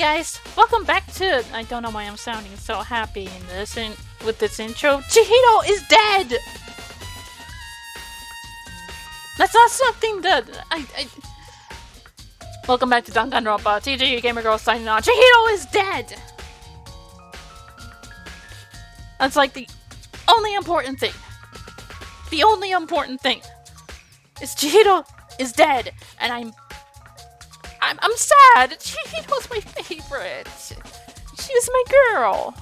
guys, welcome back to. I don't know why I'm sounding so happy in this with this intro. Chihiro is dead. That's not something that Welcome back to Danganronpa. TJ Gamer Girl signing on. Chihiro is dead. That's like the only important thing. The only important thing is Chihiro is dead, and I'm sad. Chihiro's my favorite. She's my girl.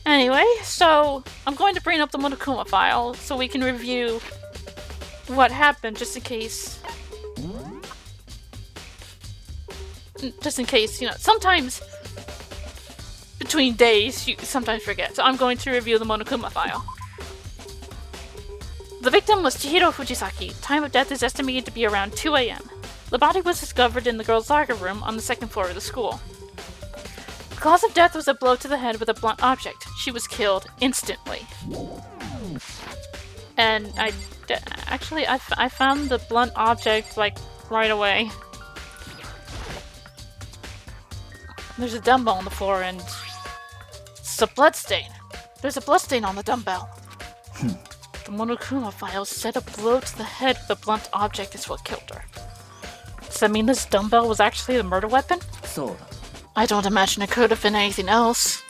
Anyway, so I'm going to bring up the Monokuma file so we can review what happened, just in case, you know, sometimes between days you sometimes forget. So I'm going to review the Monokuma file. The victim was Chihiro Fujisaki. Time of death is estimated to be around 2 a.m. The body was discovered in the girls' locker room on the second floor of the school. The cause of death was a blow to the head with a blunt object. She was killed instantly. And I found the blunt object, like, right away. There's a dumbbell on the floor and it's a bloodstain. There's a bloodstain on the dumbbell. The Monokuma file said a blow to the head with a blunt object is what killed her. Does that mean this dumbbell was actually the murder weapon? So. I don't imagine it could have been anything else.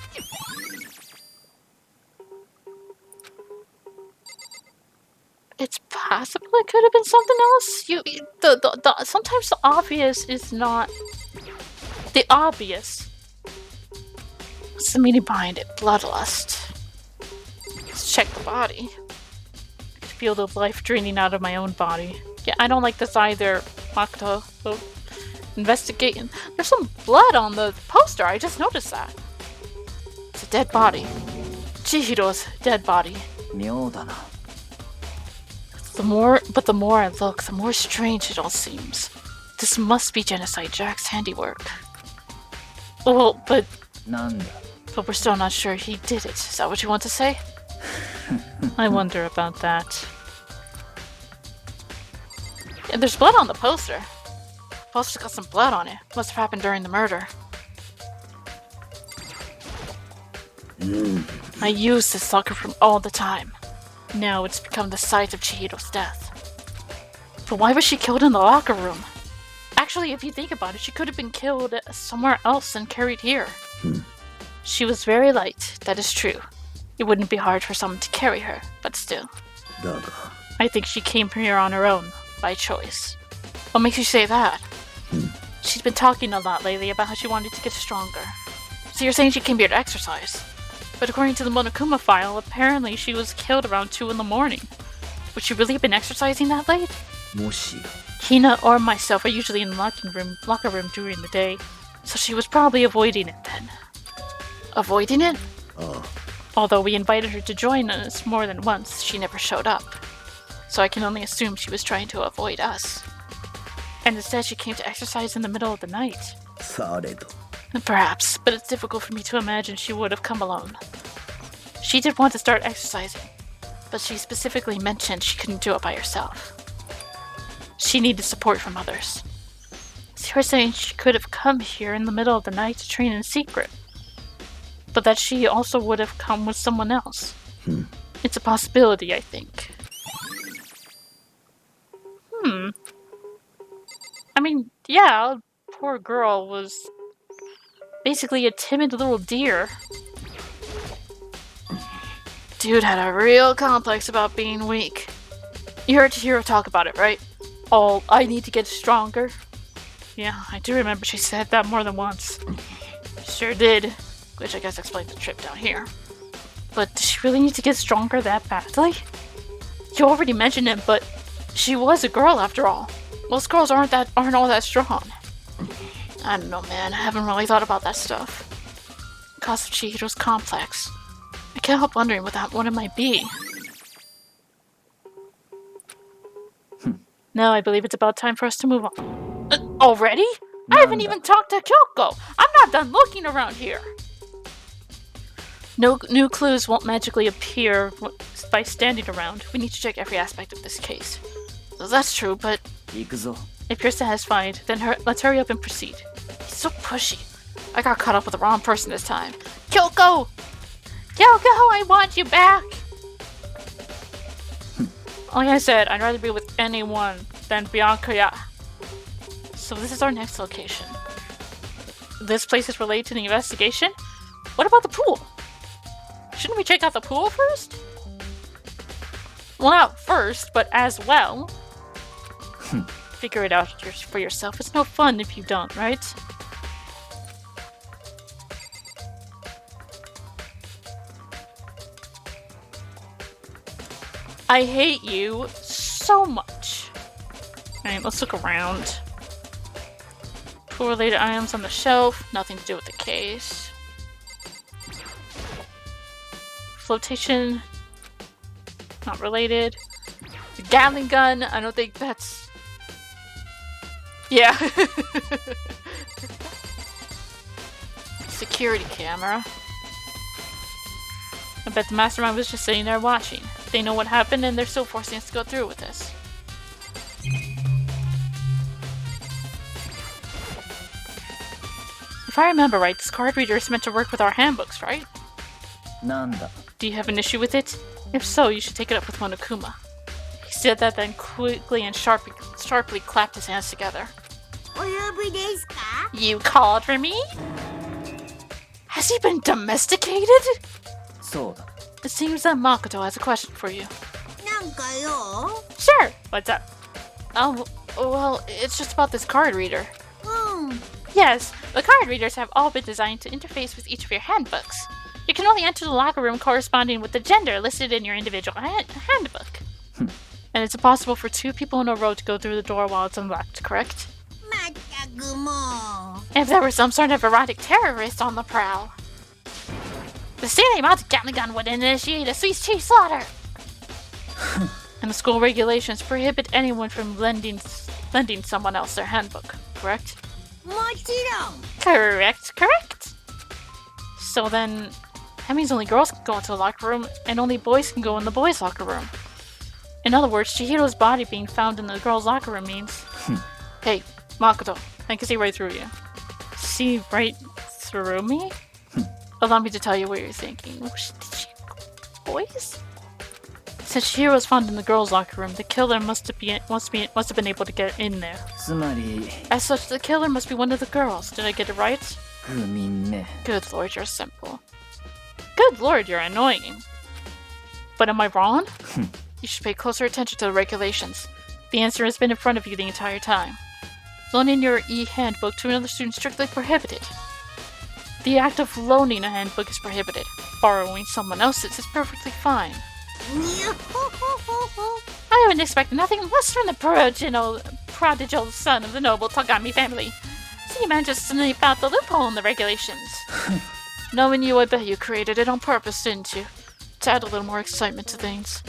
It's possible it could have been something else. Sometimes the obvious is not the obvious. What's the meaning behind it? Bloodlust. Let's check the body. I can feel the life draining out of my own body. Yeah, I don't like this either, Makoto. So, investigating. There's some blood on the poster. I just noticed that. It's a dead body. Chihiro's dead body. The more I look, the more strange it all seems. This must be Genocide Jack's handiwork. Well, but we're still not sure he did it. Is that what you want to say? I wonder about that. Yeah, there's blood on the poster. The poster's got some blood on it. Must have happened during the murder. I use this locker room all the time. Now it's become the site of Chihiro's death. But why was she killed in the locker room? Actually, if you think about it, she could have been killed somewhere else and carried here. She was very light, that is true. It wouldn't be hard for someone to carry her, but still. I think she came here on her own, by choice. What makes you say that? She's been talking a lot lately about how she wanted to get stronger. So you're saying she came here to exercise? But according to the Monokuma file, apparently she was killed around 2 in the morning. Would she really have been exercising that late? Hina or myself are usually in the locker room during the day, so she was probably avoiding it then. Avoiding it? Although we invited her to join us more than once, she never showed up. So I can only assume she was trying to avoid us. And instead she came to exercise in the middle of the night. Perhaps, but it's difficult for me to imagine she would have come alone. She did want to start exercising, but she specifically mentioned she couldn't do it by herself. She needed support from others. So you're saying she could have come here in the middle of the night to train in secret, but that she also would have come with someone else. It's a possibility, I think. I mean, yeah, poor girl was basically a timid little deer. Dude had a real complex about being weak. You heard Chihiro talk about it, right? Oh, I need to get stronger. Yeah, I do remember she said that more than once. Sure did. Which I guess explains the trip down here. But does she really need to get stronger that badly? You already mentioned it, but she was a girl after all. Most girls aren't all that strong. I don't know, man. I haven't really thought about that stuff. Cause of Chihiro's complex. I can't help wondering what it might be. Now I believe it's about time for us to move on. Already? I haven't even talked to Kyoko! I'm not done looking around here! No new clues won't magically appear by standing around. We need to check every aspect of this case. That's true, but 行くぞ。 if you're satisfied, then let's hurry up and proceed. He's so pushy. I got caught up with the wrong person this time. Kyoko! Kyoko, I want you back! Like I said, I'd rather be with anyone than Bianca. So this is our next location. This place is related to the investigation? What about the pool? Shouldn't we check out the pool first? Well, not first, but as well. Figure it out for yourself. It's no fun if you don't, right? I hate you so much. Alright, let's look around. Pool-related items on the shelf. Nothing to do with the case. Flotation. Not related. The Gatling gun. I don't think that's... Yeah. Security camera. I bet the mastermind was just sitting there watching. They know what happened and they're still forcing us to go through with this. If I remember right, this card reader is meant to work with our handbooks, right? Nanda. Do you have an issue with it? If so, you should take it up with Monokuma. He said that, then quickly and sharply clapped his hands together. You called for me? Has he been domesticated? So. It seems that Makoto has a question for you. Sure. What's up? Oh, well, it's just about this card reader. Yes, the card readers have all been designed to interface with each of your handbooks. You can only enter the locker room corresponding with the gender listed in your individual handbook. And it's impossible for two people in a row to go through the door while it's unlocked, correct? If there was some sort of erotic terrorist on the prowl. The standing amount of Gatling gun would initiate a Swiss cheese slaughter! And the school regulations prohibit anyone from lending someone else their handbook, correct? Correct. So then, that means only girls can go into the locker room, and only boys can go in the boys' locker room. In other words, Chihiro's body being found in the girls' locker room means... Hey, Makoto, I can see right through you. See right through me? Allow me to tell you what you're thinking. Boys? Since Chihiro was found in the girls' locker room, the killer must have been able to get in there. As such, the killer must be one of the girls. Did I get it right? Good lord, you're simple. Good lord, you're annoying. But am I wrong? You should pay closer attention to the regulations. The answer has been in front of you the entire time. Loaning your e-handbook to another student is strictly prohibited. The act of loaning a handbook is prohibited. Borrowing someone else's is perfectly fine. I would expect nothing less from the prodigal son of the noble Togami family. So you managed to snipe out the loophole in the regulations. Knowing you, I bet you created it on purpose, didn't you? To add a little more excitement to things.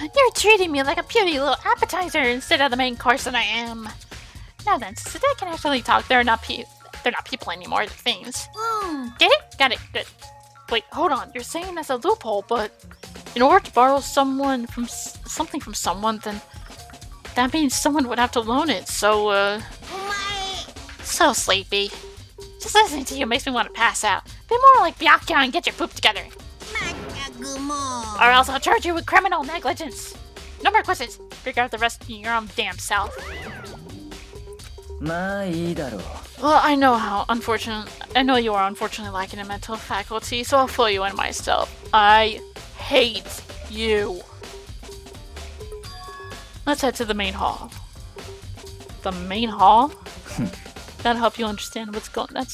You're treating me like a puny little appetizer instead of the main course that I am. Now then, since they can actually talk, they're not people anymore, they're things. Get it? Got it. Good. Wait, hold on. You're saying that's a loophole, but in order to borrow something from someone, then that means someone would have to loan it. So, so sleepy. Just listening to you makes me want to pass out. Be more like Byakuya and get your poop together. Or else I'll charge you with criminal negligence. No more questions. Figure out the rest of your own damn self. Well, I know you are unfortunately lacking in mental faculty, so I'll fill you in myself. I hate you. Let's head to the main hall. The main hall? That'll help you understand what's going on.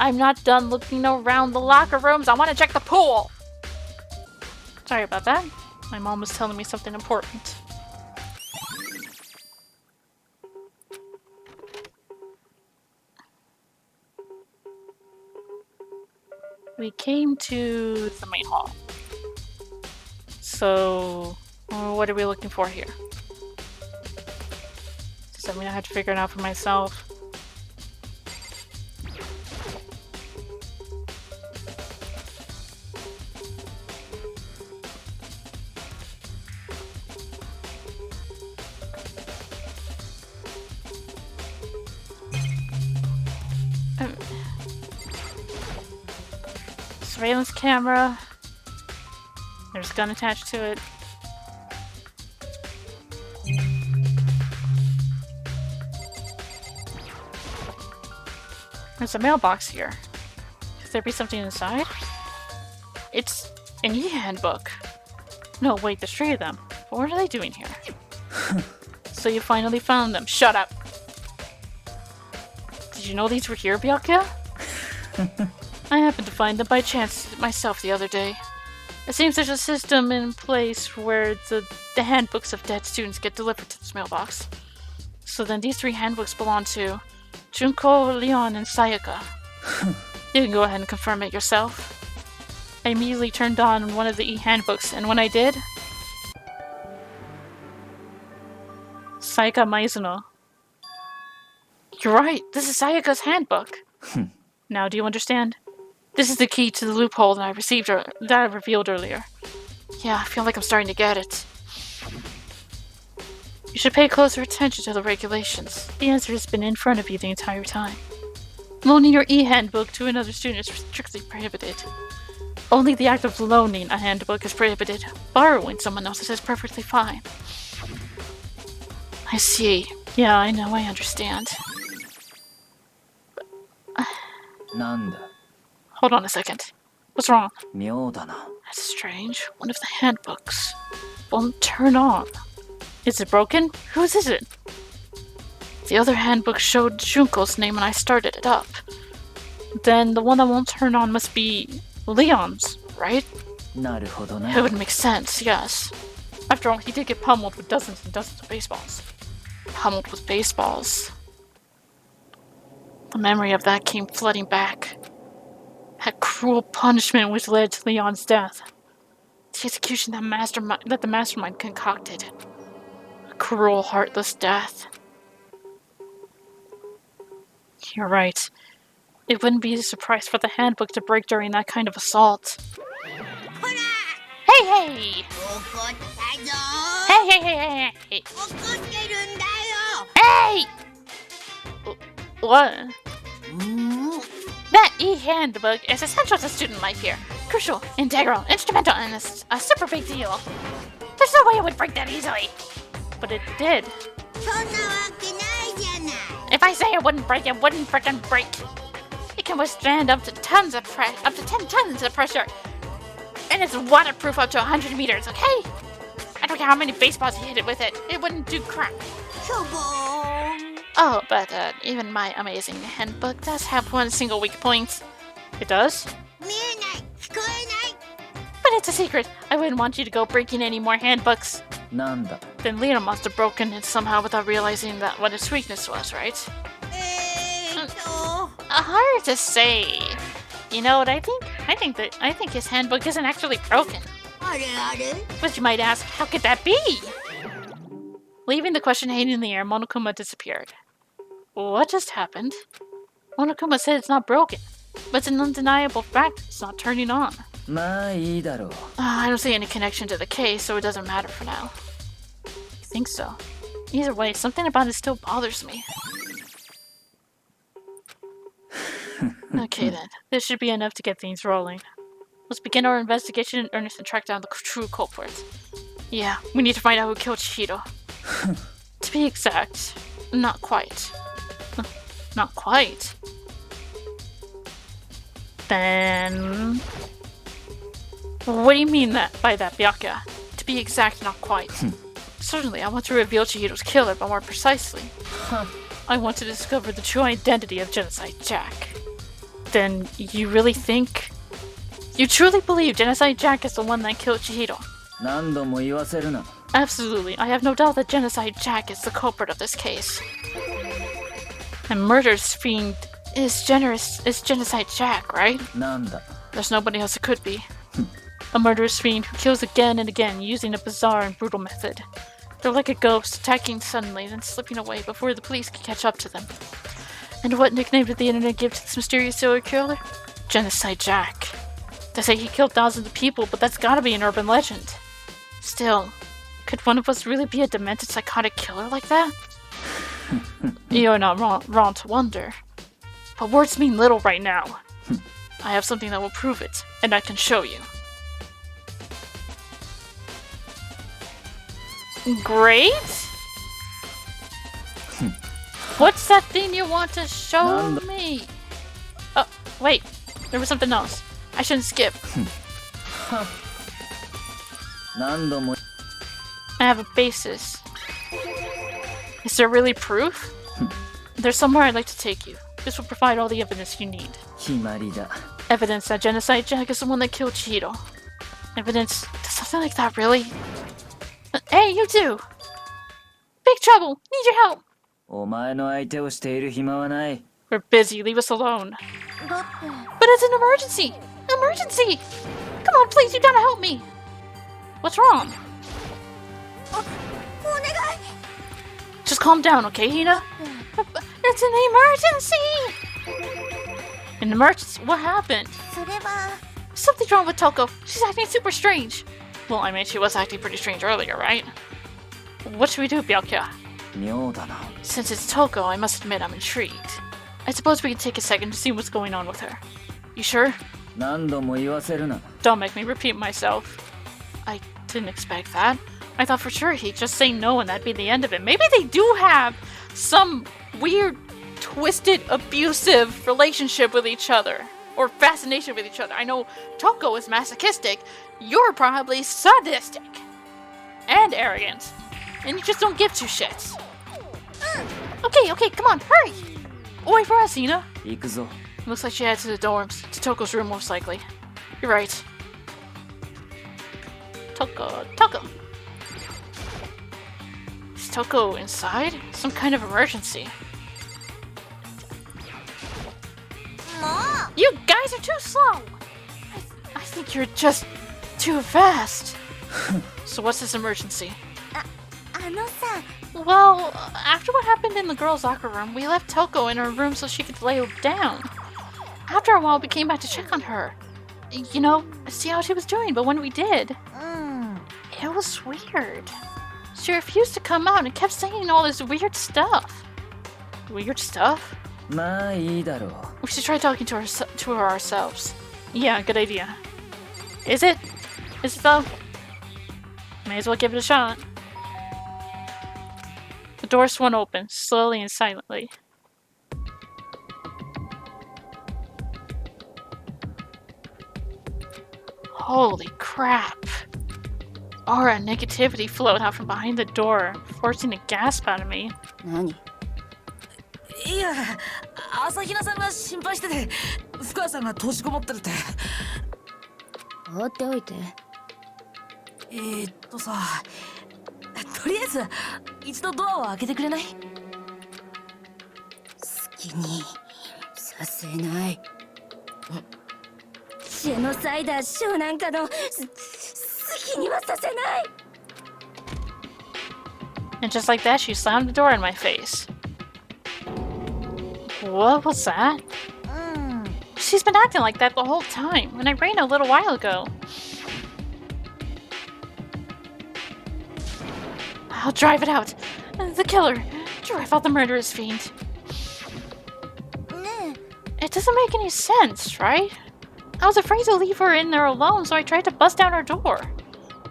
I'm not done looking around the locker rooms. I want to check the pool. Sorry about that. My mom was telling me something important. We came to the main hall. So, what are we looking for here? Does that mean I have to figure it out for myself? surveillance camera. There's a gun attached to it. There's a mailbox here. Could there be something inside? It's an e-handbook. No, wait, there's 3 of them. But what are they doing here? So you finally found them. Shut up! Did you know these were here, Byakuya? I happened to find them by chance myself the other day. It seems there's a system in place where the handbooks of dead students get delivered to this mailbox. So then these 3 handbooks belong to Junko, Leon, and Sayaka. You can go ahead and confirm it yourself. I immediately turned on one of the e-handbooks, and when I did... Sayaka Maizuno. You're right, this is Sayaka's handbook. Now, do you understand? This is the key to the loophole that I revealed earlier. Yeah, I feel like I'm starting to get it. You should pay closer attention to the regulations. The answer has been in front of you the entire time. Loaning your e-handbook to another student is strictly prohibited. Only the act of loaning a handbook is prohibited. Borrowing someone else's is perfectly fine. I see. Yeah, I know, I understand. Hold on a second. What's wrong? That's strange. One of the handbooks won't turn on. Is it broken? Whose is it? The other handbook showed Junko's name when I started it up. Then the one that won't turn on must be Leon's, right? It would make sense, yes. After all, he did get pummeled with dozens and dozens of baseballs. Pummeled with baseballs. The memory of that came flooding back. That cruel punishment which led to Leon's death. The execution that the mastermind concocted. A cruel, heartless death. You're right. It wouldn't be a surprise for the handbook to break during that kind of assault. Hey, hey! Hey, hey, hey, hey, hey! Hey! What? That e-handbook is essential to student life here. Crucial, integral, instrumental, and a super big deal. There's no way it would break that easily. But it did. If I say it wouldn't break, it wouldn't frickin' break. It can withstand up to 10 tons of pressure. And it's waterproof up to 100 meters, okay? I don't care how many baseballs you hit it with it. It wouldn't do crap. Oh, but even my amazing handbook does have one single weak point. It does? But it's a secret. I wouldn't want you to go breaking any more handbooks. Then Leon must have broken it somehow without realizing that what its weakness was, right? Hard to say. You know what I think? I think his handbook isn't actually broken. But you might ask, how could that be? Leaving the question hanging in the air, Monokuma disappeared. What just happened? Monokuma said it's not broken, but it's an undeniable fact it's not turning on. I don't see any connection to the case, so it doesn't matter for now. You think so? Either way, something about it still bothers me. Okay then, this should be enough to get things rolling. Let's begin our investigation in earnest and track down the true culprit. Yeah, we need to find out who killed Chihiro. To be exact, not quite. Not quite. Then... What do you mean by that, Byakuya? To be exact, not quite. Certainly, I want to reveal Chihiro's killer, but more precisely. I want to discover the true identity of Genocide Jack. Then, you really think... You truly believe Genocide Jack is the one that killed Chihiro? Absolutely, I have no doubt that Genocide Jack is the culprit of this case. And murder's fiend is Genocide Jack, right? There's nobody else it could be. A murderous fiend who kills again and again using a bizarre and brutal method. They're like a ghost, attacking suddenly, then slipping away before the police can catch up to them. And what nickname did the internet give to this mysterious serial killer? Genocide Jack. They say he killed thousands of people, but that's gotta be an urban legend. Still, could one of us really be a demented psychotic killer like that? You're not wrong to wonder. But words mean little right now. I have something that will prove it, and I can show you. Great? What's that thing you want to show me? Oh, wait. There was something else. I shouldn't skip. I have a basis. Is there really proof? There's somewhere I'd like to take you. This will provide all the evidence you need. Evidence that Genocide Jack is the one that killed Chihiro. Evidence to something like that, really? Hey, you two! Big trouble! Need your help! We're busy, leave us alone. But it's an emergency! Emergency! Come on, please, you gotta help me! What's wrong? Just calm down, okay, Hina? It's an emergency! An emergency? What happened? Something's wrong with Toko. She's acting super strange. Well, I mean, she was acting pretty strange earlier, right? What should we do, Byakuya? Since it's Toko, I must admit I'm intrigued. I suppose we can take a second to see what's going on with her. You sure? Don't make me repeat myself. I didn't expect that. I thought for sure he'd just say no and that'd be the end of it. Maybe they do have some weird, twisted, abusive relationship with each other. Or fascination with each other. I know Toko is masochistic. You're probably sadistic. And arrogant. And you just don't give two shits. Okay, come on, hurry! Wait for us, Hina. Looks like she headed to the dorms. To Toko's room, most likely. You're right. Toko. Is Toko inside? Some kind of emergency. You guys are too slow! I think you're just too fast. So what's this emergency? Well, after what happened in the girls' locker room, we left Toko in her room so she could lay down. After a while, we came back to check on her. You know, see how she was doing, but when we did, it was weird. She refused to come out and kept saying all this weird stuff. Weird stuff? We should try talking to her ourselves. Yeah, good idea. Is it? Is it though? May as well give it a shot. The door swung open, slowly and silently. Holy crap. Aura and negativity flowed out from behind the door, forcing a gasp out of me. いや、朝比奈さんが心配してて、深谷さんが閉じこもってるって。放っておいて。さ、とりあえず一度ドアを開けてくれない？好きにさせない。ジェノサイダーショーなんかの好きにはさせない。And just like that, she slammed the door in my face. What was that? She's been acting like that the whole time, and I ran a little while ago. I'll drive it out. The killer. Drive out the murderous fiend. It doesn't make any sense, right? I was afraid to leave her in there alone, so I tried to bust down her door.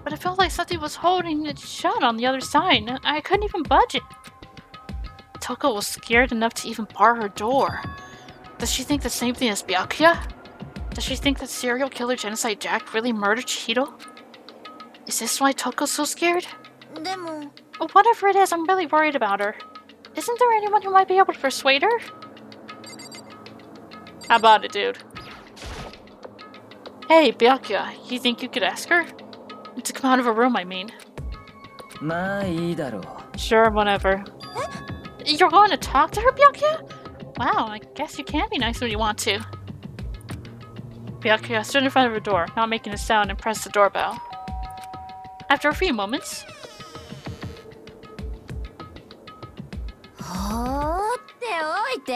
But it felt like something was holding it shut on the other side. I couldn't even budge it. Toko was scared enough to even bar her door. Does she think the same thing as Byakuya? Does she think that serial killer Genocide Jack really murdered Chihiro? Is this why Toko's so scared? Whatever it is, I'm really worried about her. Isn't there anyone who might be able to persuade her? How about it, dude? Hey, Byakuya, you think you could ask her? To come out of her room, I mean. Sure, whatever. You're going to talk to her, Byakuya? Wow, I guess you can be nice when you want to. Byakuya stood in front of her door, not making a sound, and pressed the doorbell. After a few moments... 放っておいて。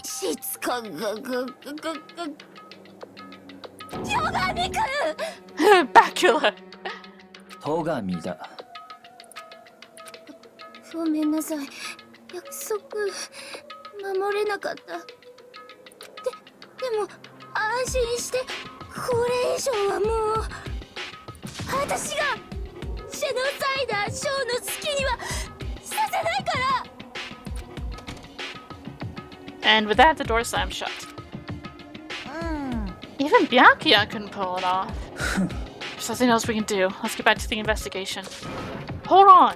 しつこく。ヨガミ君。Byakuya! 戸上だ。ごめんなさい。約束守れなかった。でも安心してこれ以上はもう私がジェノサイダーショーの好きにはさせないから。 And with that, the door slammed shut. Even Byakuya couldn't pull it off. There's nothing else we can do. Let's get back to the investigation. Hold on!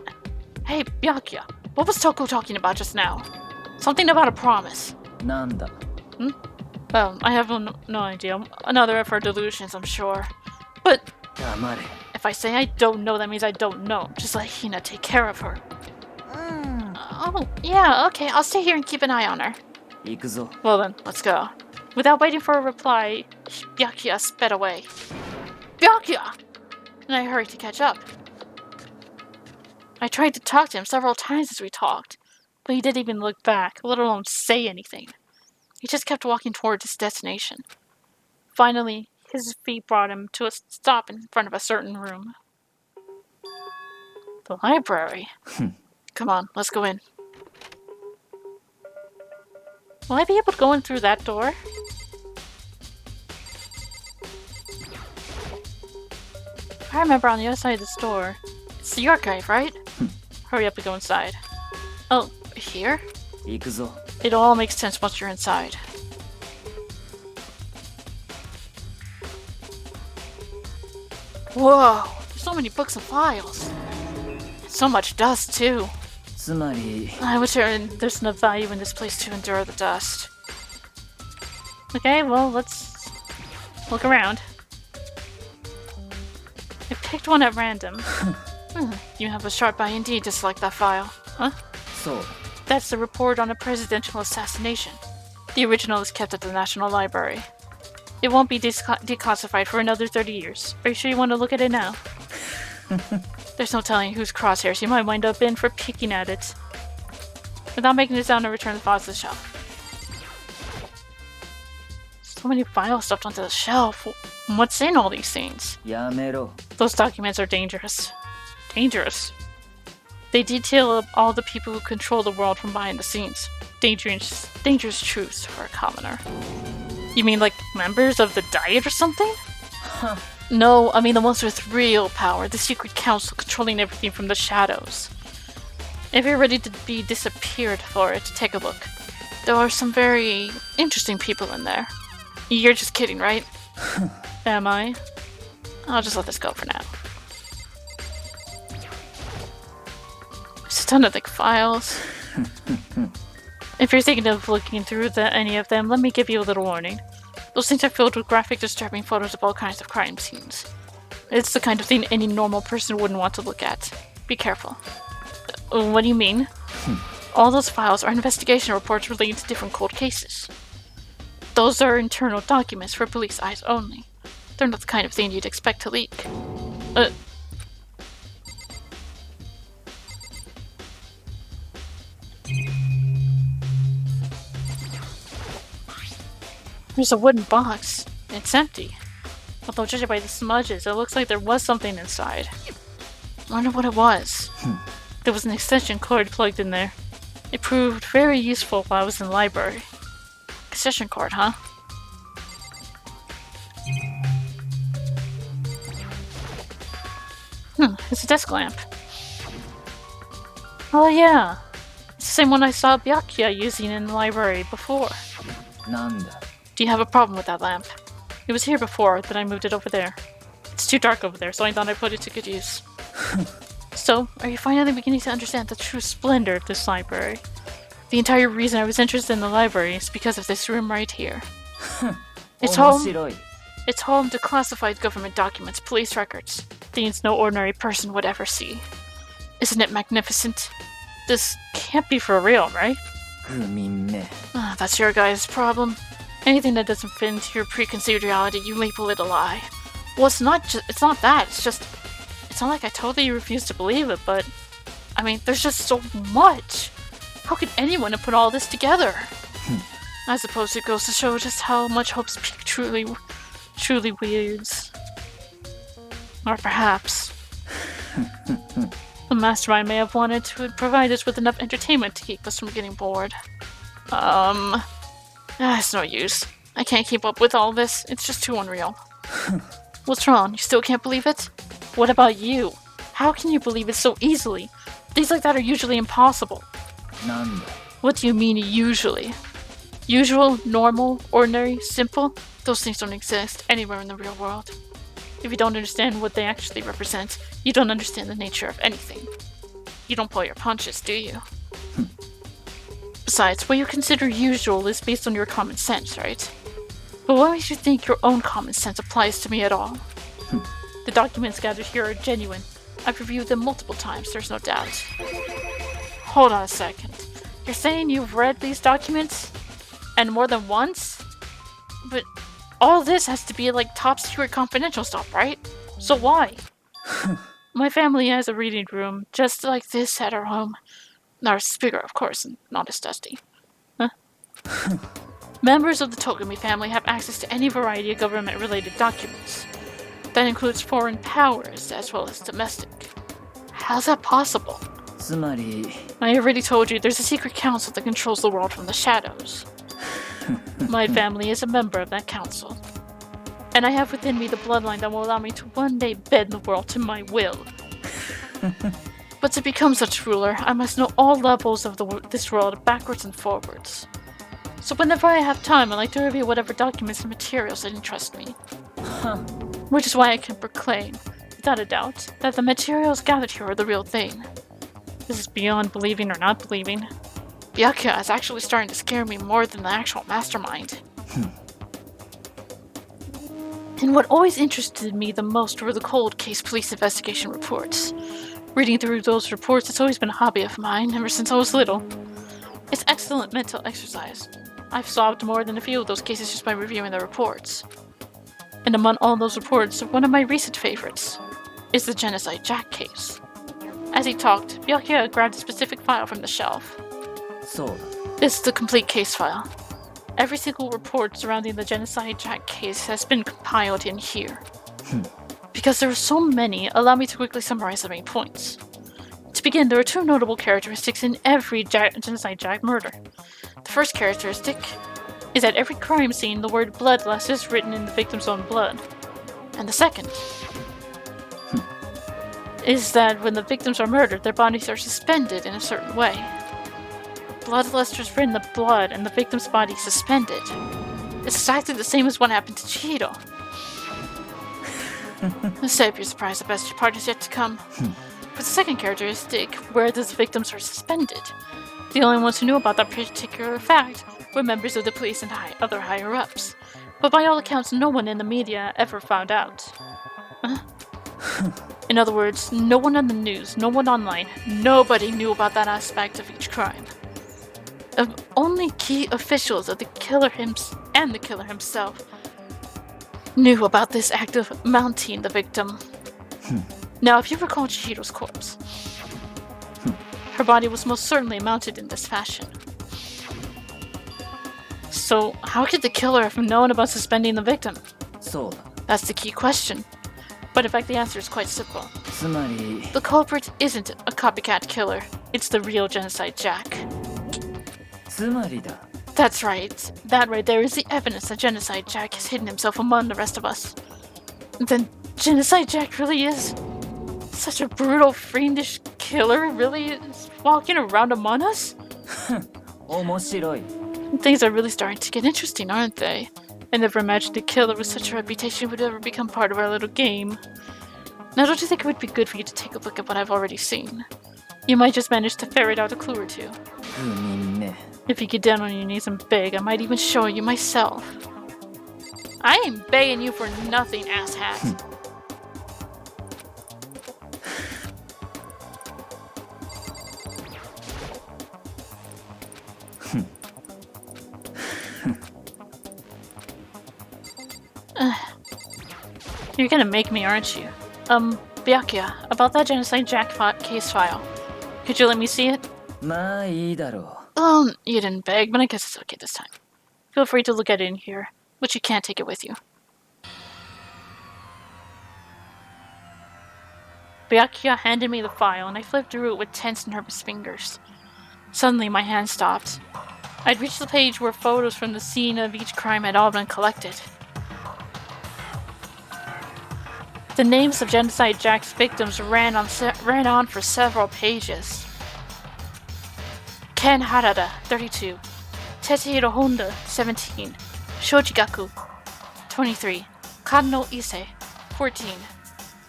Hey, Byakuya, what was Toko talking about just now? Something about a promise. なんだ Well, I have no idea. Another of her delusions, I'm sure. But 黙れ if I say I don't know, that means I don't know. Just let Hina take care of her. Oh, yeah, okay. I'll stay here and keep an eye on her. 行くぞ Well then, let's go. Without waiting for a reply, Byakuya sped away. Byakuya! And I hurried to catch up. I tried to talk to him several times as we talked, but he didn't even look back, let alone say anything. He just kept walking toward his destination. Finally, his feet brought him to a stop in front of a certain room. The library? Come on, let's go in. Will I be able to go in through that door? I remember on the other side of this door. It's the archive, right? Hurry up and go inside. Oh, here? 行くぞ It all makes sense once you're inside. Whoa! There's so many books and files. And so much dust, too. つまり I would sure there's enough value in this place to endure the dust. Okay, well, let's look around. I picked one at random. You have a sharp eye indeed to select that file. Huh? そう That's the report on a presidential assassination. The original is kept at the National Library. It won't be declassified for another 30 years. Are you sure you want to look at it now? There's no telling whose crosshairs you might wind up in for peeking at it. Without making a sound, I return the files to the shelf. So many files stuffed onto the shelf. What's in all these things? やめろ Those documents are dangerous. Dangerous? They detail all the people who control the world from behind the scenes. Dangerous truths for a commoner. You mean like members of the Diet or something? No, I mean the ones with real power, the secret council controlling everything from the shadows. If you're ready to be disappeared for it, take a look. There are some very interesting people in there. You're just kidding, right? Am I? I'll just let this go for now. There's a ton of thick files. If you're thinking of looking through any of them, let me give you a little warning. Those things are filled with graphic, disturbing photos of all kinds of crime scenes. It's the kind of thing any normal person wouldn't want to look at. Be careful. What do you mean? All those files are investigation reports relating to different cold cases. Those are internal documents for police eyes only. They're not the kind of thing you'd expect to leak. There's a wooden box. It's empty. Although judging by the smudges, it looks like there was something inside. I wonder what it was. There was an extension cord plugged in there. It proved very useful while I was in the library. Extension cord, huh? It's a desk lamp. Oh yeah. It's the same one I saw Byakuya using in the library before. なんだ Do you have a problem with that lamp? It was here before, then I moved it over there. It's too dark over there, so I thought I'd put it to good use. So, are you finally beginning to understand the true splendor of this library? The entire reason I was interested in the library is because of this room right here. It's 面 home. 白い It's home to classified government documents, police records, things no ordinary person would ever see. Isn't it magnificent? This can't be for real, right? 不眠め That's your guy's problem. Anything that doesn't fit into your preconceived reality, you label it a lie. Well, it's not that. It's not like I totally refuse to believe it, but I mean, there's just so much. How could anyone have put all this together? I suppose it goes to show just how much Hope's Peak truly wields. Or perhaps the mastermind may have wanted to provide us with enough entertainment to keep us from getting bored. It's no use. I can't keep up with all this. It's just too unreal. What's wrong? You still can't believe it? What about you? How can you believe it so easily? Things like that are usually impossible. なんだ What do you mean, usually? Usual, normal, ordinary, simple? Those things don't exist anywhere in the real world. If you don't understand what they actually represent, you don't understand the nature of anything. You don't pull your punches, do you? Besides, what you consider usual is based on your common sense, right? But what makes you think your own common sense applies to me at all? The documents gathered here are genuine. I've reviewed them multiple times, there's no doubt. Hold on a second. You're saying you've read these documents? And more than once? But all this has to be like top secret confidential stuff, right? So why? My family has a reading room just like this at our home. Ours is bigger, of course, and not as dusty. Huh? Members of the Togami family have access to any variety of government-related documents. That includes foreign powers as well as domestic. How's that possible? つまり I already told you there's a secret council that controls the world from the shadows. My family is a member of that council. And I have within me the bloodline that will allow me to one day bend the world to my will. But to become such ruler, I must know all levels of this world backwards and forwards. So whenever I have time, I like to review whatever documents and materials that interest me. Which is why I can proclaim, without a doubt, that the materials gathered here are the real thing. This is beyond believing or not believing. Byakuya is actually starting to scare me more than the actual mastermind. And what always interested me the most were the cold case police investigation reports. Reading through those reports has always been a hobby of mine ever since I was little. It's excellent mental exercise. I've solved more than a few of those cases just by reviewing the reports. And among all those reports, one of my recent favorites is the Genocide Jack case. As he talked, Byakuya grabbed a specific file from the shelf. そうだ This is the complete case file. Every single report surrounding the Genocide Jack case has been compiled in here. Because there are so many, allow me to quickly summarize the main points. To begin, there are two notable characteristics in every Genocide Jack murder. The first characteristic is at every crime scene the word bloodlust is written in the victim's own blood. And the second is that when the victims are murdered, their bodies are suspended in a certain way. Bloodlust is written in the blood and the victim's body suspended. It's exactly the same as what happened to Chihiro. Save your surprise, the best part is yet to come. For the second characteristic, where the victims are suspended, the only ones who knew about that particular fact were members of the police and other higher-ups. But by all accounts, no one in the media ever found out. In other words, no one on the news, no one online, nobody knew about that aspect of each crime. Only key officials of the killer and the killer himself knew about this act of mounting the victim. Now, if you recall Chihiro's corpse, her body was most certainly mounted in this fashion. So, how could the killer have known about suspending the victim? そうだ That's the key question. But in fact, the answer is quite simple. つまり The culprit isn't a copycat killer. It's the real Genocide Jack. つまりだ That's right. That right there is the evidence that Genocide Jack has hidden himself among the rest of us. Then Genocide Jack really is such a brutal, fiendish killer? Really is walking around among us? 面白い Things are really starting to get interesting, aren't they? I never imagined a killer with such a reputation would ever become part of our little game. Now, don't you think it would be good for you to take a look at what I've already seen? You might just manage to ferret out a clue or two. 不眠め If you get down on your knees and beg, I might even show you myself. I ain't begging you for nothing, asshat. You're gonna make me, aren't you? Byakuya, about that Genocide Jack case file. Could you let me see it? まあいいだろ You didn't beg, but I guess it's okay this time. Feel free to look at it in here, but you can't take it with you. Byakuya handed me the file, and I flipped through it with tense, nervous fingers. Suddenly, my hand stopped. I'd reached the page where photos from the scene of each crime had all been collected. The names of Genocide Jack's victims ran on for several pages. Ken Harada, 32. Tetsuhiro Honda, 17. Shojigaku, 23. Kano Ise, 14.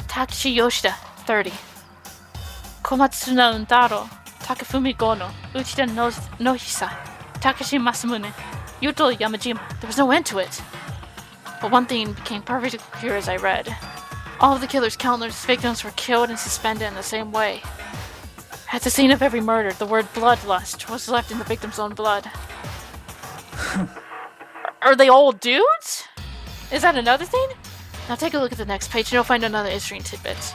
Takeshi Yoshida, 30. Komatsuna Untaro, Takafumi Gono, Uchida Nohisa, Takashi Masamune, Yuto Yamajima. There was no end to it. But one thing became perfectly clear as I read. All of the killer's countless victims were killed and suspended in the same way. At the scene of every murder, the word bloodlust was left in the victim's own blood. Are they all dudes? Is that another thing? Now take a look at the next page and you'll find another interesting tidbit.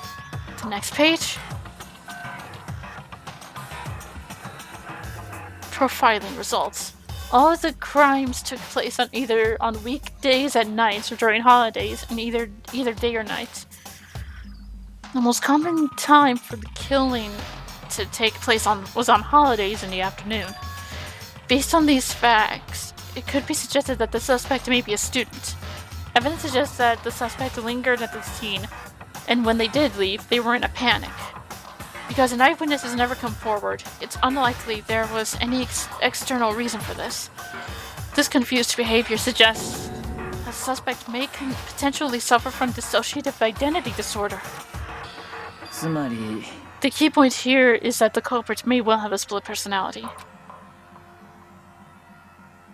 The next page. Profiling results. All of the crimes took place on either on weekdays at night or during holidays, and either day or night. The most common time for the killing to take place was on holidays in the afternoon. Based on these facts, it could be suggested that the suspect may be a student. Evidence suggests that the suspect lingered at the scene, and when they did leave, they were in a panic. Because an eyewitness has never come forward, it's unlikely there was any external reason for this. This confused behavior suggests the suspect may potentially suffer from dissociative identity disorder. つまり The key point here is that the culprit may well have a split personality.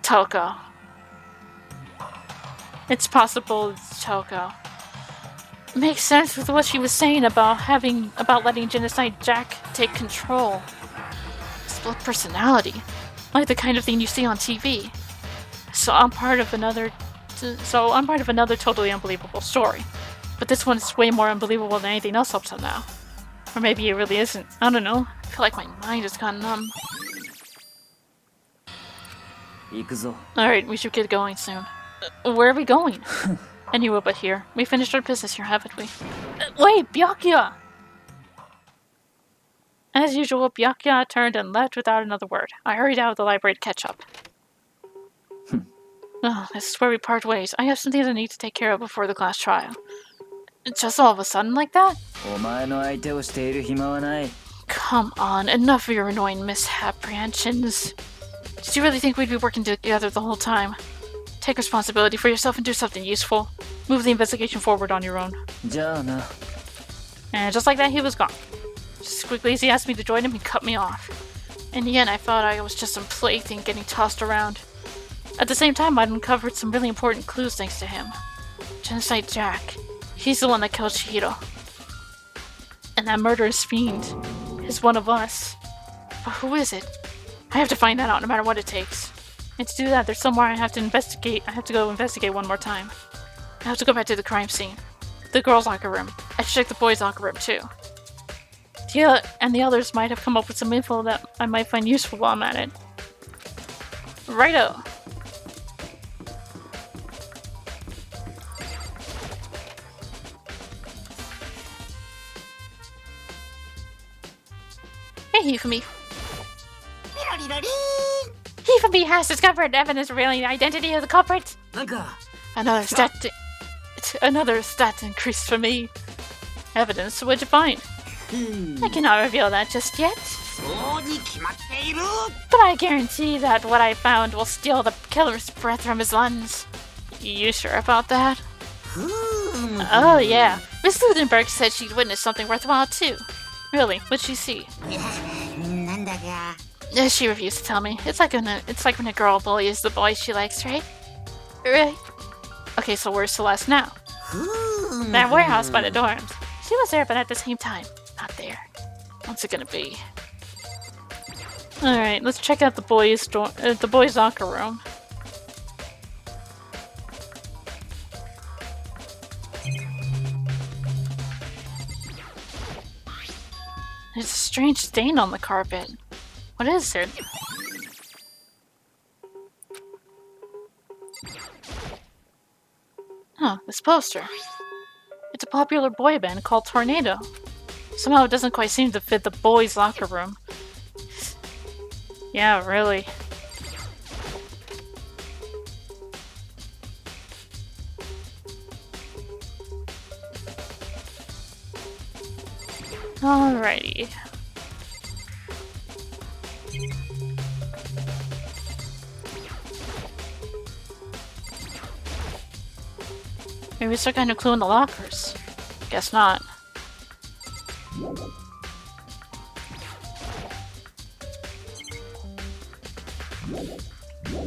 Toko. It's possible it's Toko. Makes sense with what she was saying about letting Genocide Jack take control. Split personality. Like the kind of thing you see on TV. So I'm part of another totally unbelievable story. But this one is way more unbelievable than anything else up till now. Or maybe it really isn't. I don't know. I feel like my mind has gone numb. 行くぞ Alright, we should get going soon. Where are we going? Anywhere but here. We finished our business here, haven't we? Wait, Byakuya! As usual, Byakuya turned and left without another word. I hurried out of the library to catch up. Oh, this is where we part ways. I have some things I need to take care of before the class trial. Just all of a sudden like that? お前の相手をしている暇はない Come on, enough of your annoying misapprehensions. Did you really think we'd be working together the whole time? Take responsibility for yourself and do something useful. Move the investigation forward on your own. じゃあな And just like that, he was gone. Just as quickly as he asked me to join him, he cut me off. In the end, I thought I was just some plaything getting tossed around. At the same time, I'd uncovered some really important clues thanks to him. Genocide Jack. He's the one that killed Chihiro. And that murderous fiend is one of us. But who is it? I have to find that out no matter what it takes. And to do that, there's somewhere I have to investigate. I have to go investigate one more time. I have to go back to the crime scene. The girls' locker room. I should check the boys' locker room too. And the others might have come up with some info that I might find useful while I'm at it. Righto. Hey, Hifumi. Hifumi has discovered evidence revealing the identity of the culprit. なんか Another stat increase for me. Evidence? What'd you find? I cannot reveal that just yet. そうに決まっている But I guarantee that what I found will steal the killer's breath from his lungs. You sure about that? Oh yeah. Miss Ludenberg said she'd witnessed something worthwhile too. Really? What'd she see? なんだか She refused to tell me. It's like when a girl bullies the boy she likes, right? Right? Okay, so where's Celeste now? That warehouse by the dorms. She was there, but at the same time, not there. What's it gonna be? Alright, let's check out the boys' locker room. There's a strange stain on the carpet. What is it? Huh, this poster. It's a popular boy band called Tornado. Somehow it doesn't quite seem to fit the boys' locker room. Yeah, really. Alrighty. Maybe we still got no clue in the lockers. Guess not.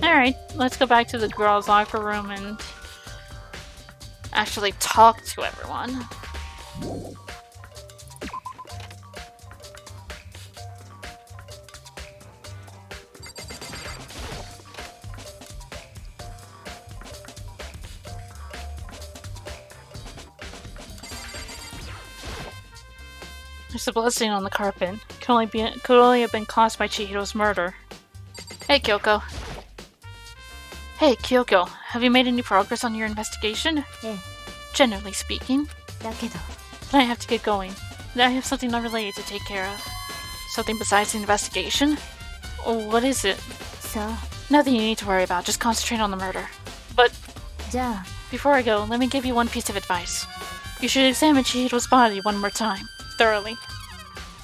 Alright, let's go back to the girls' locker room and actually talk to everyone. There's a blood stain on the carpet. Could only have been caused by Chihiro's murder. Hey, Kyoko. Hey, Kyoko. Have you made any progress on your investigation? Eh. Generally speaking. だけど But I have to get going. I have something unrelated to take care of. Something besides the investigation? Oh, what is it? さあ Nothing you need to worry about. Just concentrate on the murder. But じゃあ before I go, let me give you one piece of advice. You should examine Chihiro's body one more time. Thoroughly.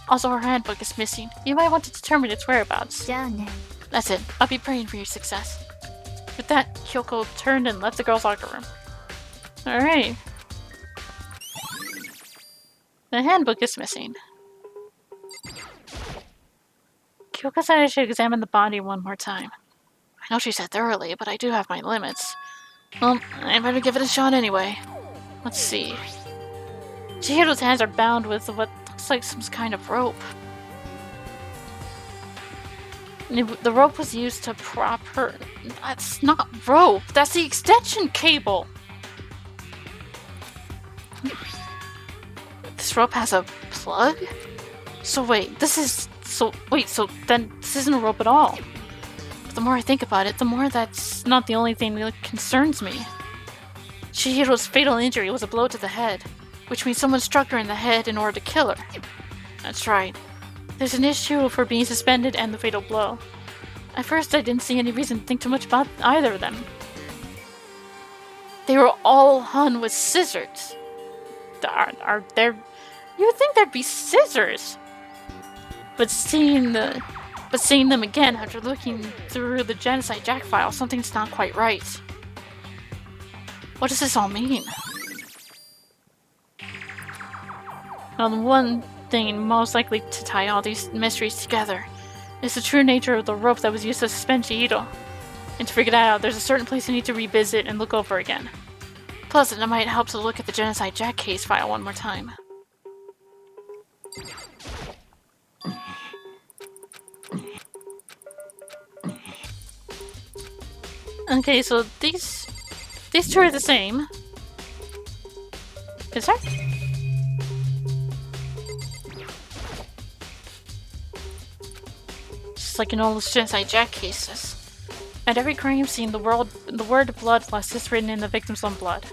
Also, her handbook is missing. You might want to determine its whereabouts. じゃあね That's it. I'll be praying for your success. With that, Kyoko turned and left the girls' locker room. Alright. The handbook is missing. Kyoko said I should examine the body one more time. I know she said thoroughly, but I do have my limits. Well, I better give it a shot anyway. Let's see. Chihiro's hands are bound with what looks like some kind of rope. The rope was used to prop her. That's not rope. That's the extension cable. This rope has a plug? So wait, so then this isn't a rope at all. But the more I think about it, the more that's not the only thing that concerns me. Chihiro's fatal injury was a blow to the head, which means someone struck her in the head in order to kill her. That's right. There's an issue for being suspended and the fatal blow. At first, I didn't see any reason to think too much about either of them. They were all hung with scissors. Are there? You would think there'd be scissors. But seeing them again after looking through the Genocide Jack file, something's not quite right. What does this all mean? Well, the one thing most likely to tie all these mysteries together is the true nature of the rope that was used to suspend Chihiro. And to figure that out, there's a certain place I need to revisit and look over again. Plus, it might help to look at the Genocide Jack case file one more time. Okay, so these two are the same. Is there? Just like in all the Genocide Jack cases. At every crime scene, the word bloodlust is written in the victim's own blood.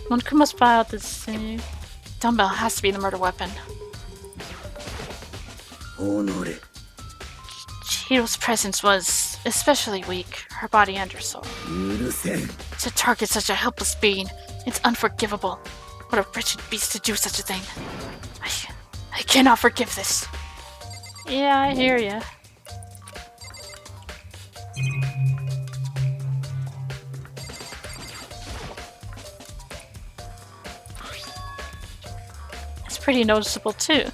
One must file this dumbbell has to be the murder weapon. Chihiro's presence was especially weak, her body and her soul. To target such a helpless being, it's unforgivable. What a wretched beast to do such a thing. I cannot forgive this. Yeah, I hear ya. It's pretty noticeable too.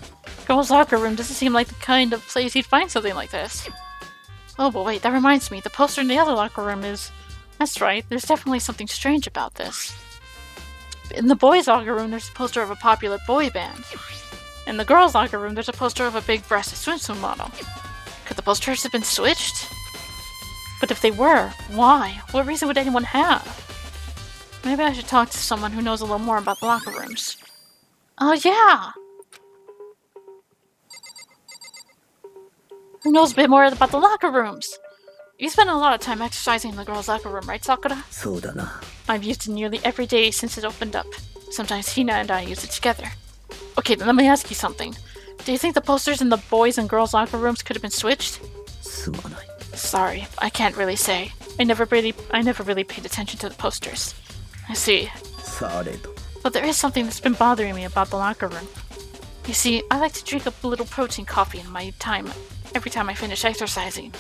Girl's locker room doesn't seem like the kind of place you'd find something like this. Oh, but wait, that reminds me. The poster in the other locker room is... That's right, there's definitely something strange about this. In the boys' locker room, there's a poster of a popular boy band. In the girls' locker room, there's a poster of a big-breasted swimsuit model. Could the posters have been switched? But if they were, why? What reason would anyone have? Maybe I should talk to someone who knows a little more about the locker rooms. Oh, yeah! Who knows a bit more about the locker rooms? You spend a lot of time exercising in the girls' locker room, right, Sakura? I've used it nearly every day since it opened up. Sometimes Hina and I use it together. Okay, then let me ask you something. Do you think the posters in the boys' and girls' locker rooms could have been switched? Sorry, I can't really say. I never really paid attention to the posters. I see. But there is something that's been bothering me about the locker room. You see, I like to drink a little protein coffee in my time every time I finish exercising.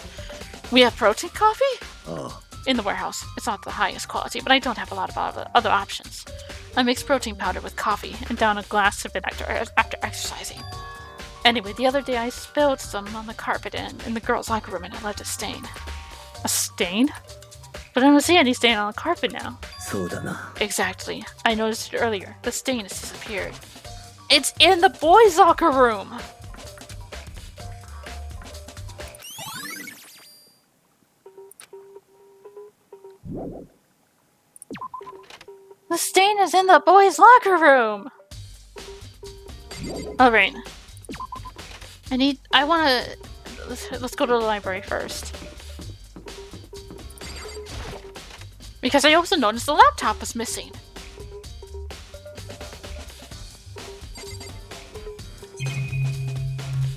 We have protein coffee? Oh. In the warehouse. It's not the highest quality, but I don't have a lot of other options. I mix protein powder with coffee and down a glass of it after exercising. Anyway, the other day I spilled some on the carpet in the girls' locker room and it left a stain. A stain? But I don't see any stain on the carpet now. そうだな. Exactly. I noticed it earlier. The stain has disappeared. It's in the boys' locker room! The stain is in the boys' locker room! Alright. Let's go to the library first. Because I also noticed the laptop was missing.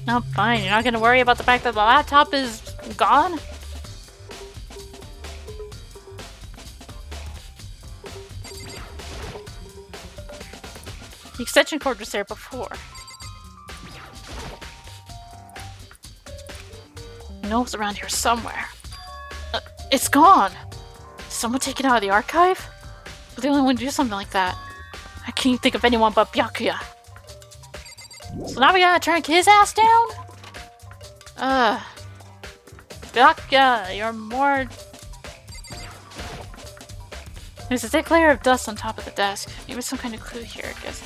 No, fine. You're not gonna worry about the fact that the laptop is gone? The extension cord was there before. I know it was around here somewhere. It's gone! Did someone take it out of the archive? But they only want to do something like that. I can't think of anyone but Byakuya. So now we gotta track his ass down? Byakuya, you're more... There's a thick layer of dust on top of the desk. Maybe some kind of clue here, I guess.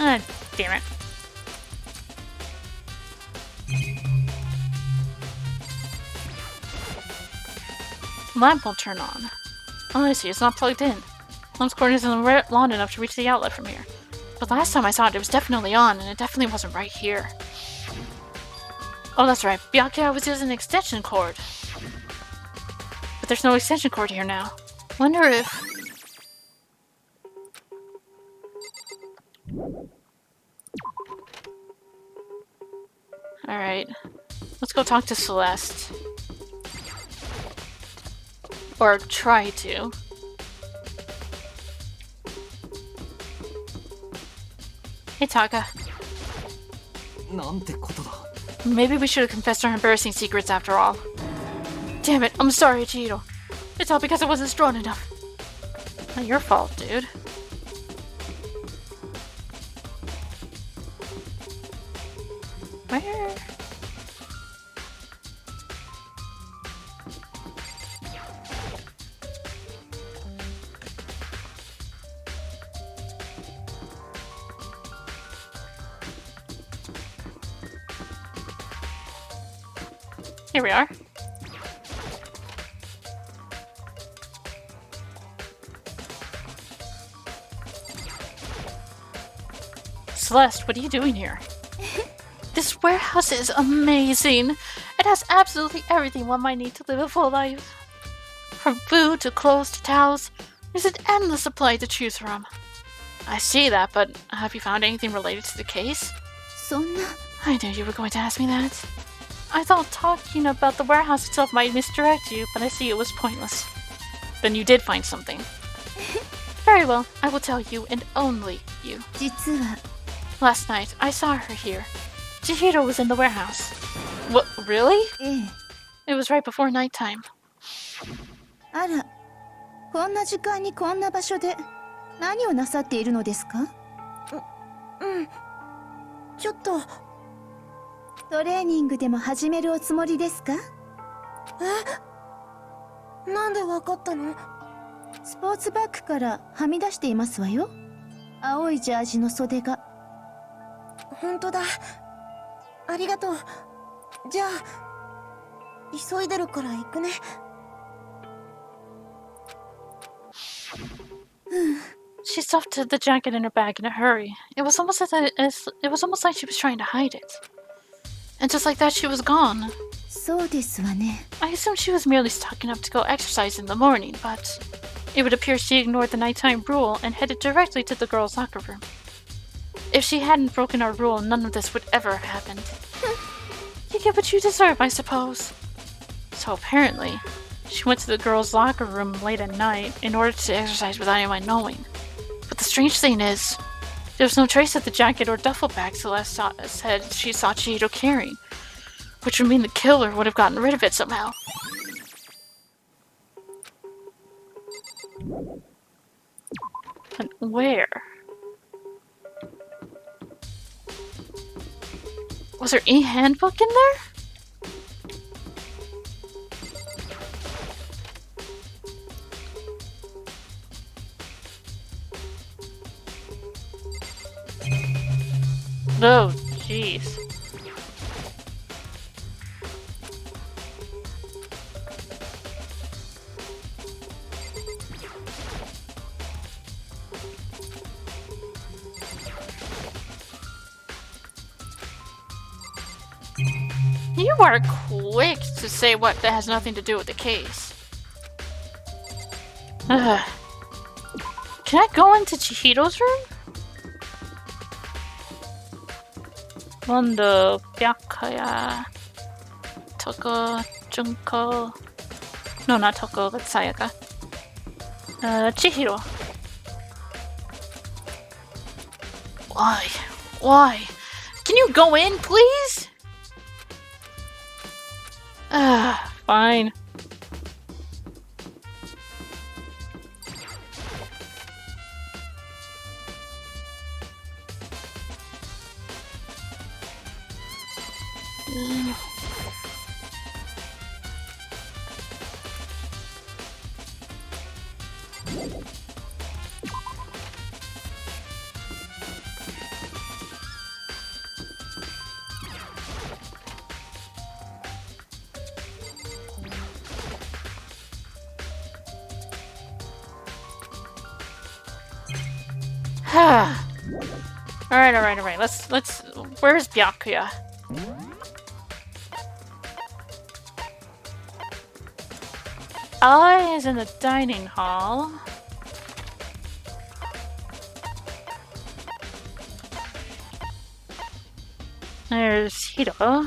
Ah, damn it. Lamp won't turn on. Oh, I see, it's not plugged in. Lamp's cord isn't long enough to reach the outlet from here. But last time I saw it, it was definitely on, and it definitely wasn't right here. Oh, that's right. Byakuya was using an extension cord. But there's no extension cord here now. Wonder if... Alright. Let's go talk to Celeste. Or try to. Hey, Taka. なんてことだ. Maybe we should have confessed our embarrassing secrets after all. Damn it, I'm sorry, Chihiro. It's all because I wasn't strong enough. Not your fault, dude. Where? Here we are. Celeste, what are you doing here? This warehouse is amazing. It has absolutely everything one might need to live a full life. From food to clothes to towels, there's an endless supply to choose from. I see that, but have you found anything related to the case? そんな I knew you were going to ask me that. I thought talking about the warehouse itself might misdirect you, but I see it was pointless. Then you did find something. Very well, I will tell you and only you. 実は Last night, I saw her here. Chihiro was in the warehouse. What, really? ええ It was right before nighttime. あらこんな時間にこんな場所で何をなさっているのですかちょっとトレーニングでも始めるおつもりですかなんでわかったのスポーツバッグからはみ出していますわよ青いジャージの袖が本当だありがとうじゃあ急いでるから行くね She stuffed the jacket in her bag in a hurry. It was almost like she was trying to hide it. And just like that, she was gone. そうですわね。 I assumed she was merely stocking up to go exercise in the morning, but it would appear she ignored the nighttime rule and headed directly to the girls' locker room. If she hadn't broken our rule, none of this would ever have happened. You get what you deserve, I suppose. So apparently, she went to the girls' locker room late at night in order to exercise without anyone knowing. But the strange thing is, there was no trace of the jacket or duffel bag Celeste said she saw Chihiro carrying, which would mean the killer would have gotten rid of it somehow. And where? Was there a handbook in there? Oh, jeez. You are quick to say what that has nothing to do with the case. Ugh. Can I go into Chihiro's room? Mondo, Byakuya, Toko, Junko. No, not Toko, that's Sayaka. Chihiro. Why? Why? Can you go in, please? Fine. Alright. Let's. Where's Byakuya? I is in the dining hall. There's Hiro.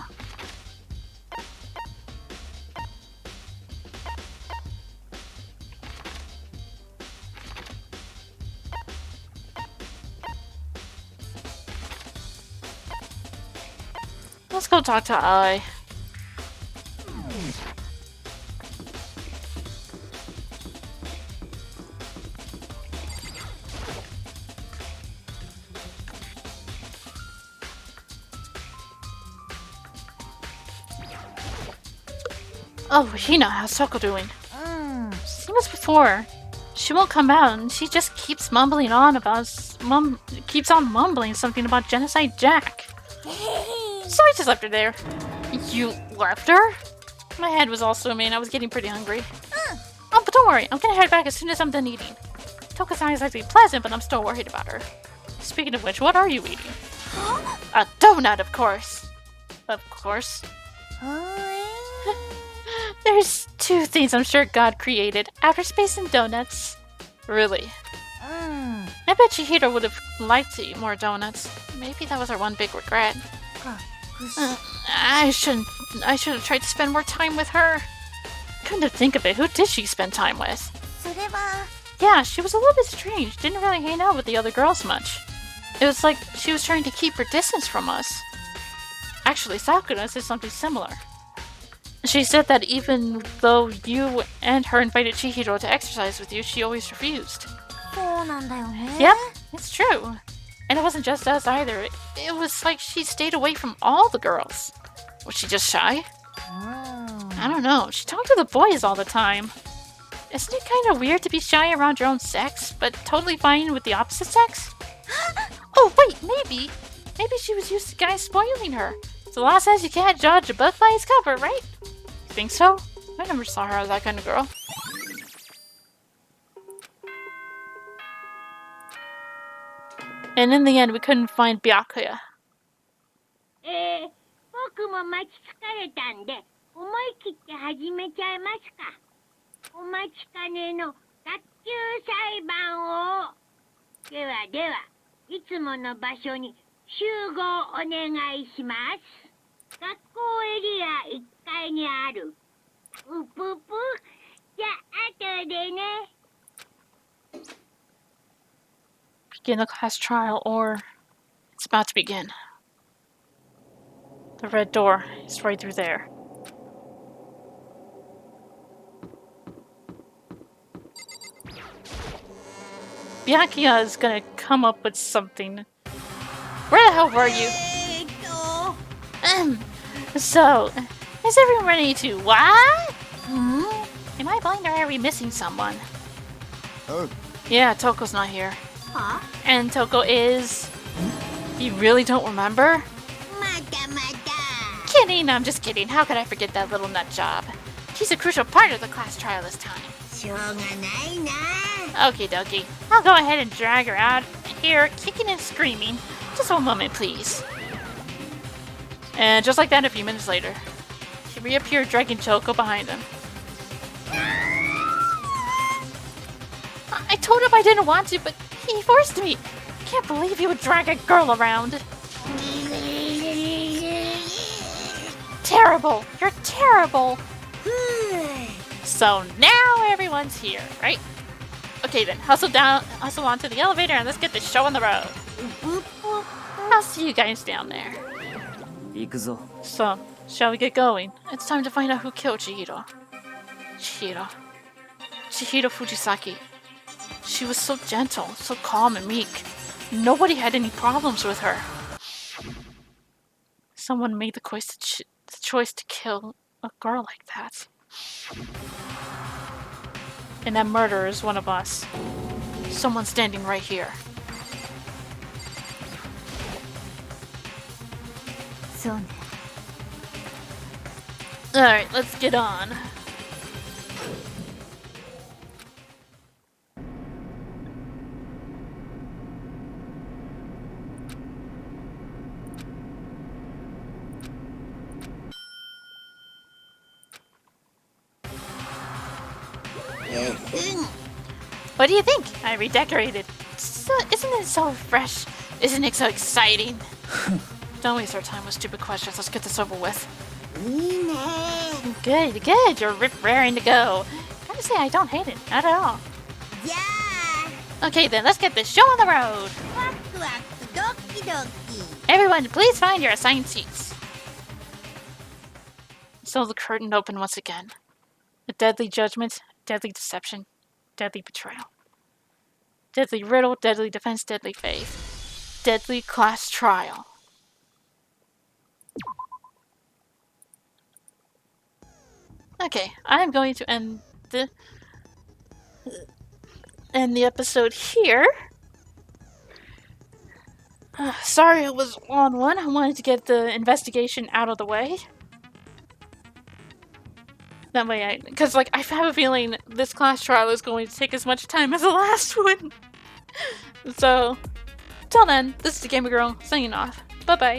Let's go talk to Ai. Oh, Hina, how's Toko doing? Same as before. She won't come out, and she just keeps mumbling on about keeps on mumbling something about Genocide Jack. So I just left her there. You left her? My head was all swimming. I was getting pretty hungry. Oh, but don't worry. I'm gonna head back as soon as I'm done eating. Toka sounds exactly pleasant, but I'm still worried about her. Speaking of which, what are you eating? A donut, of course. Of course. There's two things I'm sure God created. Outer space and donuts. Really. I bet Chihiro would have liked to eat more donuts. Maybe that was our one big regret. I should have tried to spend more time with her. Come to think of it, who did she spend time with? Yeah, she was a little bit strange. Didn't really hang out with the other girls much. It was like she was trying to keep her distance from us. Actually, Sakura said something similar. She said that even though you and her invited Chihiro to exercise with you, she always refused. Yep, it's true. And it wasn't just us either. It was like she stayed away from all the girls. Was she just shy? I don't know. She talked to the boys all the time. Isn't it kind of weird to be shy around your own sex, but totally fine with the opposite sex? Oh, wait, maybe. Maybe she was used to guys spoiling her. The law says you can't judge a book by its cover, right? You think so? I never saw her as that kind of girl. And in the end, we couldn't find Byakuya. 僕も待ち疲れたんで、思い切って始めちゃいますか。お待ちかねの卓球裁判を。ではでは、いつもの場所に集合お願いします。学校エリア1階にある。うぷぷ。じゃあ、後でね。Begin the class trial, or it's about to begin. The red door is right through there. Byakuya is gonna come up with something. Where the hell were you? So, is everyone ready to what? Am I blind or are we missing someone? Oh. Yeah, Toko's not here. Huh? And Toko is... You really don't remember? Kidding, I'm just kidding. How could I forget that little nut job? She's a crucial part of the class trial this time. Okie dokie. I'll go ahead and drag her out here, kicking and screaming. Just one moment, please. And just like that, a few minutes later, she reappeared, dragging Toko behind him. I told him I didn't want to, but he forced me. Can't believe he would drag a girl around. Terrible. You're terrible. So now everyone's here, right? Okay then, hustle onto the elevator and let's get this show on the road. I'll see you guys down there. 行くぞ。 So, shall we get going? It's time to find out who killed Chihiro. Chihiro Fujisaki. She was so gentle, so calm and meek. Nobody had any problems with her. Someone made the choice to kill a girl like that. And that murderer is one of us. Someone standing right here. そうね。 Alright, let's get on. What do you think? I redecorated. Isn't it so fresh? Isn't it so exciting? Don't waste our time with stupid questions. Let's get this over with. Good, good. You're raring to go. Gotta say, I don't hate it. Not at all. Okay then, let's get this show on the road. Everyone, please find your assigned seats. So the curtain opened once again. A deadly judgment, deadly deception, deadly betrayal. Deadly riddle, deadly defense, deadly faith. Deadly class trial. Okay, I'm going to end the episode here. Sorry it was a long one. I wanted to get the investigation out of the way. That way because like I have a feeling this class trial is going to take as much time as the last one. So, till then, this is the Gamer Girl signing off. Bye bye.